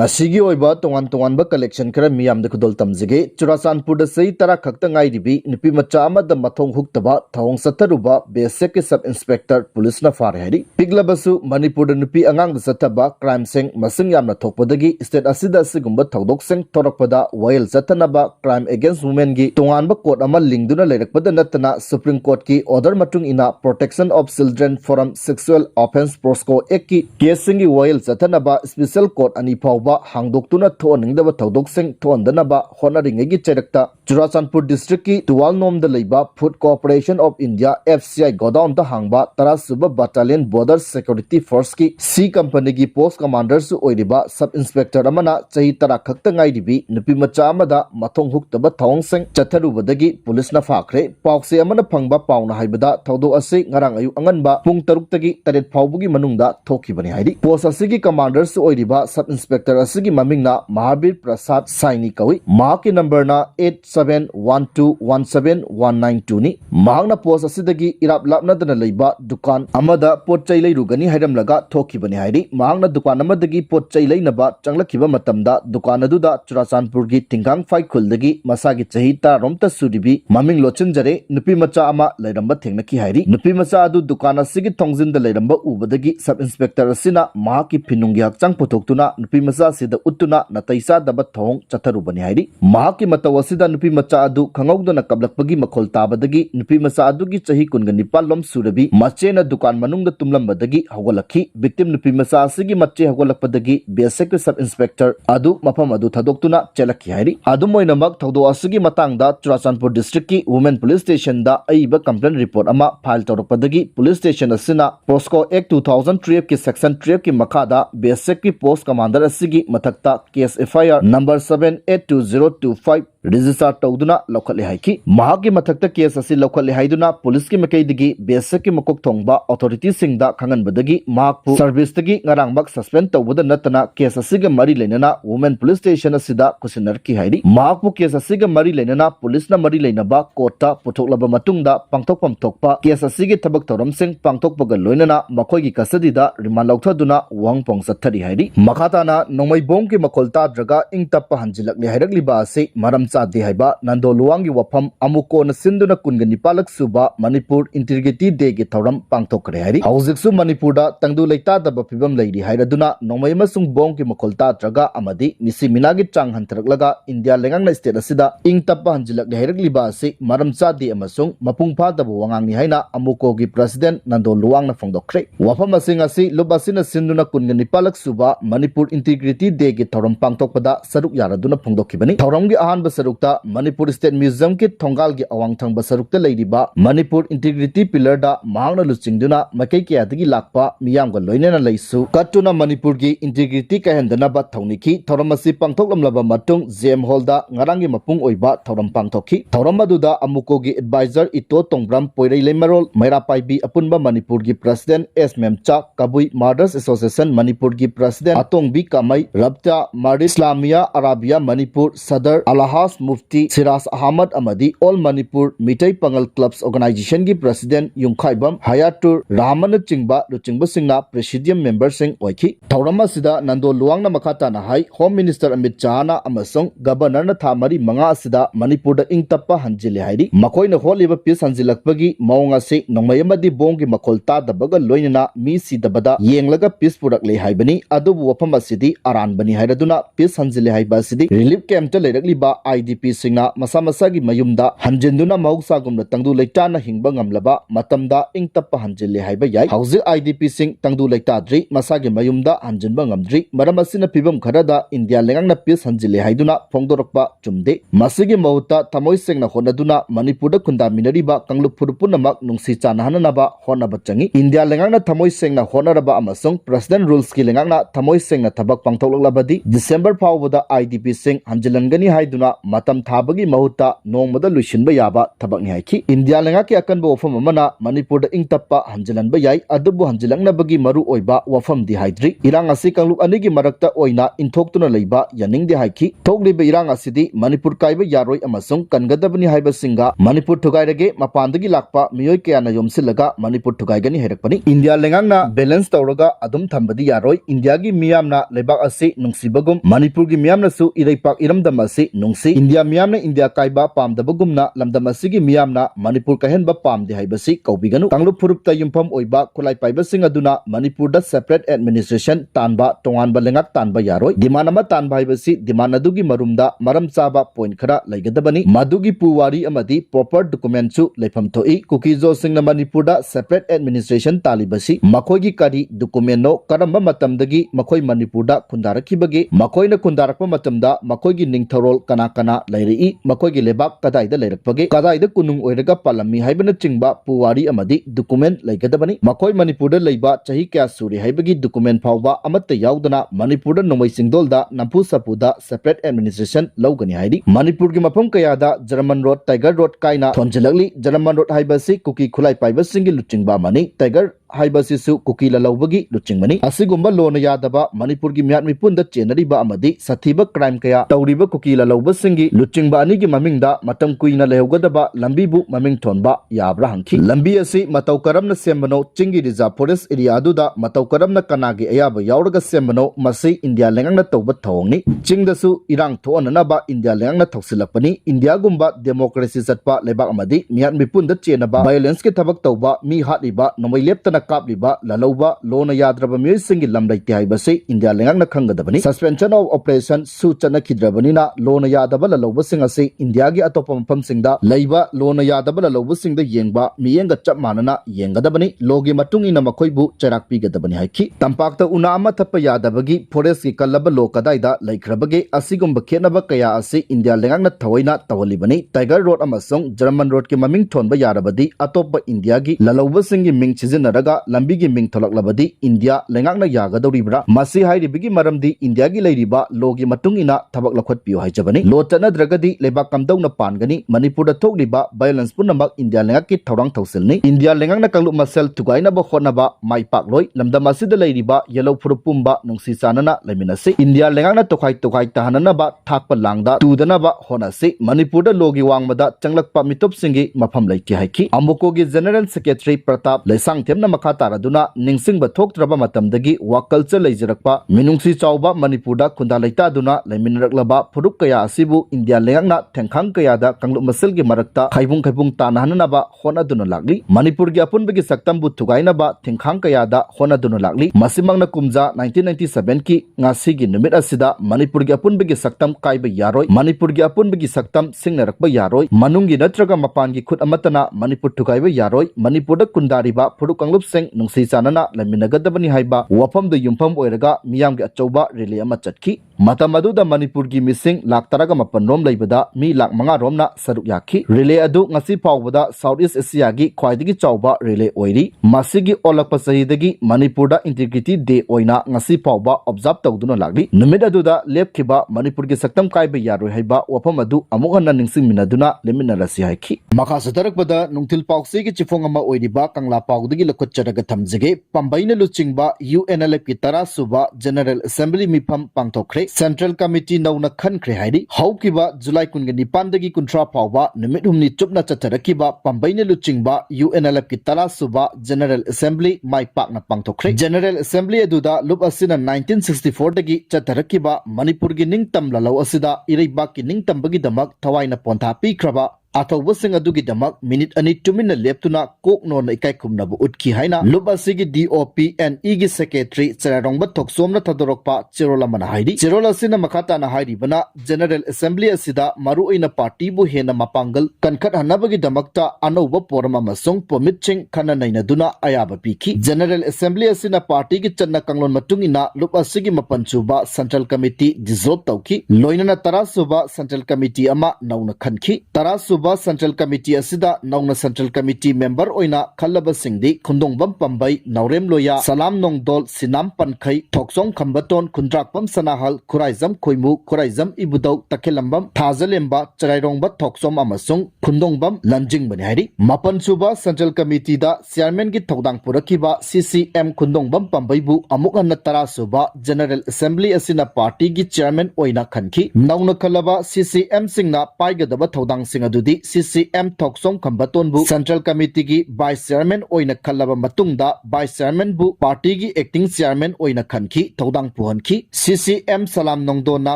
Nasigi oiba tongan ba collection kara miyam da kudol tamzige Churachandpur da sei tara khakta ngai dibi Nupi Macha amada Mathong Huktaba Thong Chatharubgi basic sub inspector police na Phare hari piglabasu Manipur da Nupi angang da Chataba crime sing masing yamna thokpadagi state asida sigumba thodok sing thorakpada wail chatanaba crime against women gi tongan ba court ama lingduna leirakpada natana Supreme Court ki order matung ina protection of children from sexual offense prosco ekki case singi wail chatanaba special court ani hangdoktuna thoningdaba thodok-sing thondanaba honaringegi cherakta Churachandpur district ki Tuwalnom da leiba Food Corporation of India FCI godown da hangba Tarasuba Battalion Border Security Force ki C company gi post commander su oiriba sub inspector amana chahi tara khakta ngai dibi Nupi Macha amada Mathong Huktaba Thong Sing Chatharubgi police na phakre paukse amana phangba pauna haibada thodok ase ngarang ayu anganba pung 3 tagi 8 phawbugi manungda thokibani haidi post asigi commander su oiriba sub inspector asigi mamingna Mahabir Prasad Saini kawi mahaki number na 87121719 ni mahangna post asidagi irap lapna dana leiba dukan amada potchai leirugani hairamlaga thokibani hairi mahangna dukan amadagi potchai leinaba changlakhiba matamda dukan aduda Churachandpur gi Tinggang Phai khuldagi masagi chahi romta suribi maming lochinjare Nupi Macha ama leiramba thengnaki hairi Nupi Macha adu dukan asigi thongjin da leiramba ubadagi sub inspector asina mahaki phinunggi hakchang putoktuna Nupi Macha sida utuna nataisa daba thong Chatharubgi hairi mahaki matawasida Nupi Macha adu khangawdana kablakpagi makhol tabadagi Nupi Macha adu gi chahi kunga nipal lom surabi machena dukan manungda tumlambadagi hawalakhi victim Nupi Macha asigi mache hawalakpadagi basic sub inspector adu mafam adu thadoktuna chelakhi hairi adu moinamak thodo asigi matangda Churachandpur district ki women police station da aiba complaint report ama file tawrakpadagi police station asina Posco Act 2003 ki section 3 ki makhada basic ki post commander asigi mathakta case FIR number 782025 register tawduna lokhale haiki mahaki mathakta case asi lokhale haiduna police ki makaidigi basic ki makok thongba authority singda khangan badagi mahakpu service tagi ngarang bak suspend tawbada natana case asiga mari leinana women police station asida kusinar ki hairi mahakpu case asiga mari leinana police na mari leinaba kota putoklaba matungda pangthokpam thokpa case asigi thabak thoram sing pangthokpaga loinana makhoi gi custody da remand lauthoduna wangpong sathari hairi makhatana nongmai bom ki makolta draga ingtappa hanjilakli hairakliba ase maram chade haiba nando luwangi wafam amuko na sinduna kunga nipalak suba Manipur Integrity Day gi thoram pangthokre hairi haujiksu Manipur da tangdu leita daba phibam leiri hairaduna nongmai masung bom ki makolta draga amadi nisi minagi chang hantharaklaga India lengangna state asida ingtappa hanjilakli hairakliba ase maram chade amasung mapung pha daba wangangni haina amuko gi president nando luwangna phongdokre wafam asing asi lubasina sinduna kunga nipalak suba Manipur Integrity Day gi thoram pangthokpada saruk yaraduna phongdokhibani thoramgi ahanba sarukta Manipur State Museum ki thongal gi awangthangba sarukta leiriba Manipur Integrity Pillar da mahangna luchingduna makai kiyadagi lakpa miyamga loinena leisu katuna Manipur gi integrity kahendana ba thauniki thoramasi pangthoklamlaba matung JM Hall da ngarangi mapung oiba thoram pangthokhi thoramadu amuko gi advisor ito tongbram poirei lemarol mairapai bi apunba Manipur gi president S Memcha Kabui Murders Association Manipur gi president Atong bi Kamai Rabta Mari Islamia Arabia Manipur Sadar Alahas Mufti Siras Ahmad Amadi All Manipur Mitai Pangal Clubs Organization gi president Yungkhaibam Hayatur Rahman Chingba Luchingba Singna presidium member sing oiki Taurama sida Nando Luwangna makhata na hai Home Minister Amit Chana amasung Governor na thamari manga sida Manipur da ingtappa hanjile hairi makoi na holiba pis hanjilakpagi maunga se nongmayamadi bongi makolta dabaga loinana mi sidabada yenglaga pis purakle haibani adubu wafam asidi aran bani hairaduna pis hanjile haiba asidi relief camp ta leirakliba IDP singna masa masagi mayumda hanjenduna mahuksa gumna tangdu leitana hingba ngamlaba matamda ingtappa hanjile haiba yai hauji IDP sing tangdu leitadri masagi mayumda hanjenba ngamdri maram asina pibam kharada India lengangna pis hanjile haiduna phongdorokpa chumde masigi mahuta thamoi sengna honaduna Manipur da khunda minariba kanglup purupunamak nungsi chanahanaba honaba changi India lengangna thamoi sengna honaraba amasung president rules ki lengangna thamoi sengna thabak pangthoklabadi December phawbada IDP sing hanjilangani haiduna matam thabagi mahuta nongmada luisinba yaba thabakni haiki India lengaki akanba wafam amana Manipur da ingtappa hanjilanba yai adubu hanjilangnabagi maru oiba wafam di haidri irang asi kangluk anigi marakta oina inthoktuna leiba yaningdi haiki thokliba irang asidi Manipur kaiba yaroi amasung kangadabani haiba singa Manipur thugairage mapandagi lakpa miyoi kayana yomsilaga Manipur thugaigani herakpani India lengangna balance tawraga adum thambadi yaroi India gi miyamna lebak asi nungsibagum Manipur gi miyamna su iraipak iramdam asi nungsi India miyamna India kaiba pamdabagumna lamdam asigi miyamna Manipur kahenba pamdi haibasi kaubiganu tanglu phurupta yumpham oiba khulai paiba sing aduna Manipur da separate administration tanba tonganba lengak tanba yaroi dimanama tanba haibasi dimanadugi marumda maram chaba point khara laigadabani madugi puwari amadi proper document su lepham thoi kukizo singna Manipur da separate administration talibasi makoigi kari document no karamba matamdagi makoi Manipur da kundarakibage makoina kundarakpa matamda makoigi ningtharol kana kana lairi makoigi lebak kadaida leirakpage kadaida kunung oiraga palami haibana chingba puwari amadi document laigadabani makoi Manipur da leiba chahi kya suri haibagi document phawba amatta yaudana Manipur da nomai singdolda nampu sapuda separate administration lawgani haidi Manipur gi mafam kayada German road Tiger road kaina thonjalakli German road haibasi kuki khulai paiba singi luchingba mani Tiger haibasi su kuki lalawbagi luchingmani asigumba lona yadaba Manipur gi myat mipunda chenariba amadi sathiba crime kaya tawriba kuki lalawba singi luchingba ani gi mamingda matam kuina lehowgadaba lambibu maming thonba yabra hangki lambi asi matau karamna sembano chingi reserve forest area aduda matau karamna kanagi ayaba yauraga sembano masi India lengangna tawba thawngni chingdasu irang thoananaba India lengangna thoksilakpani India gumba democracy satpa lebak amadi myat mipunda chenaba violence ke thabak tawba mi hatiba nomai leptana kapliba lalauba lona yadraba mi singi lamlaiti haibase India lengangna khangadabani suspension of operation su chana khidrabanina lona yadaba lalauba singase India gi atopa mafam singda leiba lona yadaba lalauba singda yengba miyenga chap manana yengadabani logi matungina makoibu charak pigadabani haiki tampakta una ama thappa yadabagi forest ki kallaba lokadaida laikhrabage asigumba khenaba kaya ase India lengangna thawaina tawalibani Tiger road amasong German road ki maming thonba yarabadi atopa India gi lalauba singi ming chizinaraga lambi gi ming tholaklabadi India lengangna yagadoribra masi hairibigi maramdi India gi leiriba logi matungina thabak lakhot piyo haijabani lo chanadragadi lebak kamdawna pangani Manipur da thokliba violence punamak India lengak ki thorang thausilni India lengangna kanglu masel tugaina ba khonaba mai pakloi lamdam asida leiriba yellow phurupumba nungsi sanana leminase India lengangna tokhai tahanana ba thakpa langda tudana ba honase Manipur da logi wangmada changlakpa mitop singi mafam laiti haiki amuko gi general secretary Pratap Lesang themna makha taraduna ningsingba thoktraba matamdagi wa culture leijarakpa minungsi chawba Manipur da khunda leita duna leminraklaba phuruk kaya asibu India lengangna thengkhang kaya da kanglu masel gi marakta khaibung tanahanana ba hona duna lagli Manipur gi apunbagi saktam bu thugaina ba thengkhang kaya da hona duna lagli masimangna kumja 1997 ki ngasi gi numit asida Manipur gi apunbagi saktam kaiba yaroi Manipur gi apunbagi saktam singnarakba yaroi manungi natraga mapan gi khut amatana Manipur thugaiba yaroi Manipur da kundariba phuruk kanglup seng nungsi sanana leminagadabani haiba wafam da yumpham oiraga miyam gi achauba rally ama chatki matam aduda Manipur gi missing lakh taraga mapan rom leibada mi lakh manga romna saruk yakhi rally adu ngasi pawbada South East Asia gi khwaidagi chawba rally oiri masigi olakpa sahidagi Manipur da integrity day oina ngasi pawba observe tawduna lagli numit aduda lepkhiba Manipur gi saktam kaiba yaroi haiba wafam adu amuk hanna ningsing minaduna leminarasi haiki makha satarakbada nungthil pawsi gi chifong ama oiriba kangla pawdagi lakhot charaga thamjige pambaina luchingba UNLF ki 10 suba General Assembly mifam pangthokre Central Committee nauna khankhre haidi haukiba July 19 dagi kuntra pawba numit humni chupna chatharakiba pambaina luchingba UNLF ki 10 suba General Assembly mai pakna pangthokre General Assembly aduda lup asina 1964 dagi chatharakiba Manipur gi ningtam lalau asida iraiba ki ningtambagi damak thawaina pontha pikraba athawbasing adugi damak minute ani tumina leptuna kokno na ikai khumnabu utki haina lubasigi DOP and igi secretary Chararongba thoksomna thadorokpa Cherola mana haidi Cherola sina makata na haidi bana General Assembly asida maru ina party bu hena mapangal kankhat hanabagi damakta anauba porama masong permitting khana naina duna ayaba piki General Assembly asina party gi channa kanglon matungina lubasigi mapanchuba Central Committee dissolve tauki loinana 10 suba Central Committee ama nauna khanki 10 सुबा central committee असिदा नौना central committee member ओइना खल्लबसिंगदी खुंदोंबम पंबै नौरेम लोया सलाम नोंदोल सिनाम पनखै थोकसोंग खंबतोन खुंद्राकपम सनाहल खुराइजम खोइमु खुराइजम इबुदौ तखेलंबम थाजलेम्बा चराइरोंबा थोकसोम अमसुंग खुंदोंबम लंजिंगबनि हाइरि मपन सुबा central committee दा chairman की थौदांग पुरकिबा CCM खुंदोंबम पंबैबु अमुक हन्ना तरा सुबा जनरल असेंबली असिना पार्टी की चेयरमैन ओइना खनखि नौना खल्लबा CCM सिंगना पाइगदबा थौदांग सिंग अदुदी CCM थोकसोम खंबतोनबु सेंट्रल कमिटी की वाइस चेयरमैन ओइना खल्लबा मतुंगदा वाइस चेयरमैन बु पार्टी की एक्टिंग चेयरमैन ओइना खनखि थौदांग पुहनखि CCM सलाम नोंदोना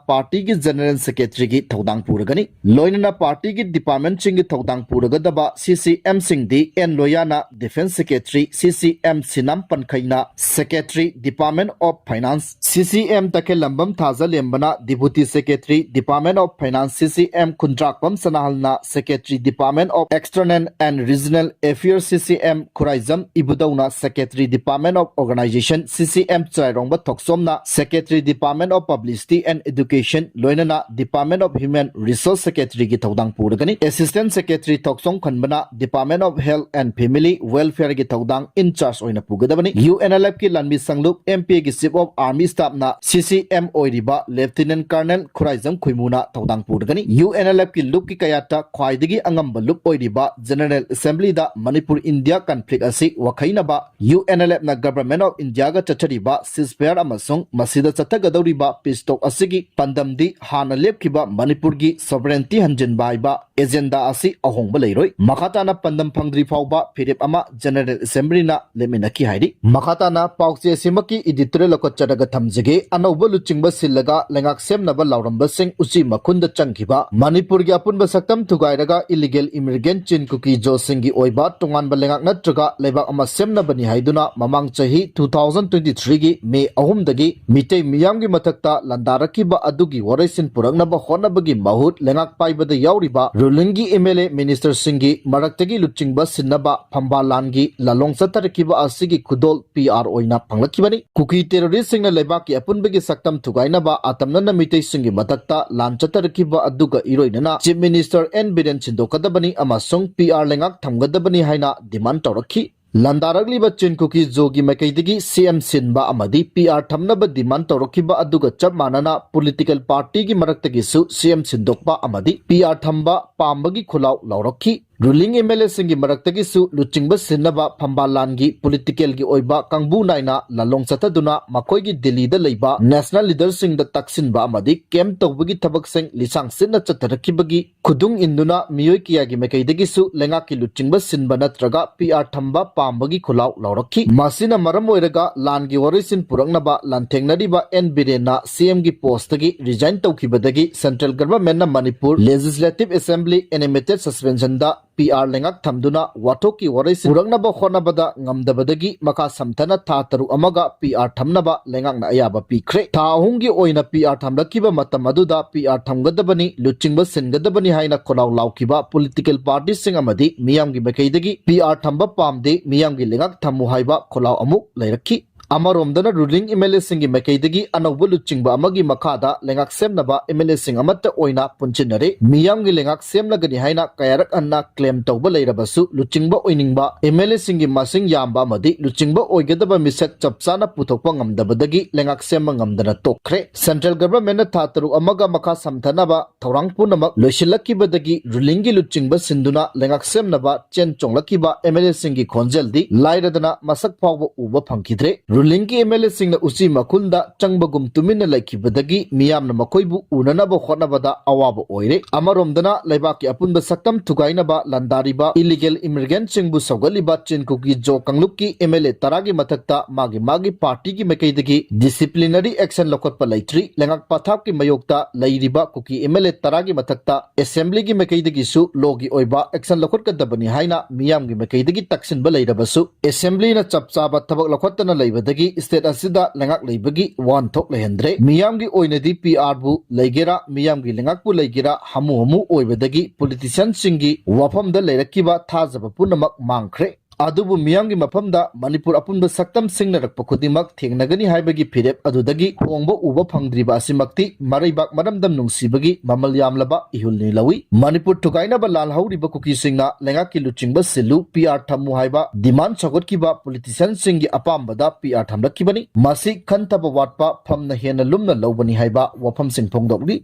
पार्टी की जनरल सेक्रेटरी की थौदांग पुरगनी लोइनना पार्टी की डिपार्टमेंट सिंग थौदांग पुरगदबा CCM सिंगदी एन लोयाना डिफेंस सेक्रेटरी CCM सिनाम पनखैना secretary department of finance CCM Takhelambam थाजलेम्बना deputy secretary department of finance CCM Khundrakpam सनाहलना secretary department of external and regional affairs CCM Khuraijam इबुदौना secretary department of organisation CCM Chairomba थोकसोमना secretary department of publicity and education लोइनना department of human resource secretary की थौदांग पुरगनी assistant secretary Thoksom खनबना department of health and family welfare की थौदांग in charge ओइना पुगदबनी UNLF की लंबी संगलुप MP की चीफ ऑफ आर्मी स्टाफ ना CCM ओइरिबा लेफ्टिनेंट कर्नल खुराइजम खुइमुना थौदांग पुरगनी UNLF की लुप की कयाता ख्वाइदगी अंगंबा लुप ओइरिबा जनरल असेंबली दा मणिपुर इंडिया कॉन्फ्लिक्ट असि वखैनबा UNLF ना गवर्नमेंट ऑफ इंडिया गा चचरिबा सिजफेयर अमसुंग मसिदा चथगदौरिबा पीस टॉक असिगी पंदमदी हाना लेपखिबा मणिपुर की सॉवरेंटी हंजिनबा हाइबा एजेंडा असि अहोंबा लेरोय मखाताना पंदम फंगद्री फाउबा फिरेप अमा जनरल असेंबली ना लेमिनकी हाइरि मखाताना पाउचे सिमकी एडिटोरियल लकोचरगा थमजगे अनौबा लुचिंगबा सिल्लगा लेंगाक सेमनबा लाउरंबा सिंग उची मखुंद चंगखिबा मणिपुर की अपुनबा सक्तम थुगाइरगा इलीगल इमिग्रेंट चिन कुकी जो सिंगी ओइबा तोंगानबा लेंगाक नत्रगा लेबाक अमा सेमनबनी हाइदुना ममांग चही 2023 की मे 3 दगी मिटै मियाम की मथक्ता लंदारकिबा अदुगी वरैसिन पुरंगनबा होनबगी महुत लेंगाक पाइबदा याउरिबा रूलिंगी MLA मिनिस्टर सिंगी मरक्तगी लुचिंगबा सिन्नबा फंबालानगी ललोंग चतरकिबा असिगी खुदोल PR ओइना फंगलकिबनी कुकी टेररिस्ट सिंगना लेबाक की अपुनबगी सक्तम थुगाइनबा आतमनना मिटै सिंगी मथक्ता लान चतरकिबा अदुगा इरोइनना चीफ मिनिस्टर N बिरेन छिंदोकदबनी अमसुंग PR लेंगाक थमगदबनी हाइना डिमांड तौरखी लंदारगलिबा चिन कुकी जोगी मैकैदगी CM सिनबा अमदी PR थमनबा डिमांड तौरखिबा अदुगा चप मानना पॉलिटिकल पार्टी की मरक्तगिसु CM सिंदोकबा अमदी PR थमबा पाम्बगी खुलाव लौरखी रूलिंग MLA सिंगी मरक्तगिसु लुचिंगबा सिन्नबा फंबालानगी पॉलिटिकल की ओइबा कांगबू नाइना ललोंग चतदुना मखोइगी दिल्लीदा लेबा नेशनल लीडर सिंगदा तक्सिनबा अमदी कैम तौबगी थबक सिंग लिसांग सिन्ना चतरकिबगी खुदुंग इंदुना मियोय कियागी मैकैदगिसु लेंगाकी लुचिंगबा सिनबा नत्रगा PR थमबा पाम्बगी खुलाव लौरखी मासिना मरम ओइरगा लानगी वरिसिन पुरंगनबा लांथेंगनरिबा N बिरेना CM की पोस्टगी रिजाइन तौखिबदगी central government Manipur legislative assembly animated suspension दा PR लेंगाक थमदुना वाथोकी वरैसिन पुरंगनबा होनबदा ngamdabadagi मका समथना था तरु अमगा PR थमनबा लेंगाकना अयाबा पीख्रे था अहुंगी ओइना PR थमलकिबा मतम अदुदा PR थमगदबनी लुचिंगबा सिनगदबनी हाइना खोलाव लाउकिबा पॉलिटिकल पार्टी सिंग अमदी मियामगी मैकैदगी PR थमबा पामदे मियामगी लेंगाक थमु हाइबा खोलाव अमुक लैरखी अमरोमदना रूलिंग MLA सिंगी मैकैदगी अनौबा लुचिंगबा अमगी मखादा लेंगाक सेमनबा MLA सिंग अमत्ता ओइना पुंचिनरे मियामगी लेंगाक सेमलगनी हाइना कयारक अन्ना क्लेम तौबा लैरबसु लुचिंगबा ओइनिंगबा MLA सिंगी मासिंग यामबा अमदी लुचिंगबा ओइगदबा मिसक चपचाना पुथोकपा ngamdabadagi लेंगाक सेम ngamdana तोखरे सेंट्रल गवर्नमेंट था तरु अमगा मखा समथनबा थौरांग पुनमक लोइसिलक्किबदगी रूलिंगी लुचिंगबा सिंदुना लेंगाक सेमनबा चेन चोंगलक्किबा MLA सिंगी खोंजेलदी लाइरदना मसक फावबा उबा फंखिद्रे रूलिंग की MLA सिंगना उसी मखुलदा चंगबगुम तुमिन लैखिबदगी मियामना मखोइबु उननबा होनबदा अवाबा ओइरे अमरोमदना लेबाकी अपुनबा सक्तम थुगाइनबा लंदारिबा इलीगल इमिग्रेंट सिंगबु सौगलिबा चिनकुकी जो कंगलुकी MLA तरागी मथक्ता मागी पार्टी की मैकैदगी डिसिप्लिनरी एक्शन लौकटपा लैत्रि लेंगाक पथाप की मयोक्ता लैरिबा कुकी MLA तरागी मथक्ता असेंबली की मैकैदगिसु लोगी ओइबा एक्शन लौकटकदबनी हाइना मियामगी मैकैदगी तक्सिनबा लैरबसु असेंबलीना चपचाबा थबक लौकटना लैबदगी स्टेट असिदा लेंगाक लैबगी वन थोक लेहंद्रे मियामगी ओइनदी PR बु लैगेरा मियामगी लेंगाक बु लैगेरा हमु ओइबदगी पॉलिटिशियन सिंगी वफमदा लैरक्किबा थाजबा पुनमक मांगख्रे अदुबु मियामगी मफमदा मणिपुर अपुनब सक्तम सिंगनरकप खुदिमक थेंगनगनी हाइबगी फिरेप अदुदगी होंगबो उबा फंगद्रिबा असिमक्ति मरैबाक मरमदम नुंसीबगी ममल यामलबा इहुलनि लवी मणिपुर थुगाइनबा लाल हौरिबा कुकीसिंगना लेंगाकी लुचिंगबा सिल्लु पीआर थम्मु हाइबा डिमांड सगोटकिबा पोलिटिशियन सिंगी अपामबदा पीआर थमलक्किबनी मासी खंतबा वाटपा फमना हेना लुमना लौबनी हाइबा वफम सिंग फोंगदोगली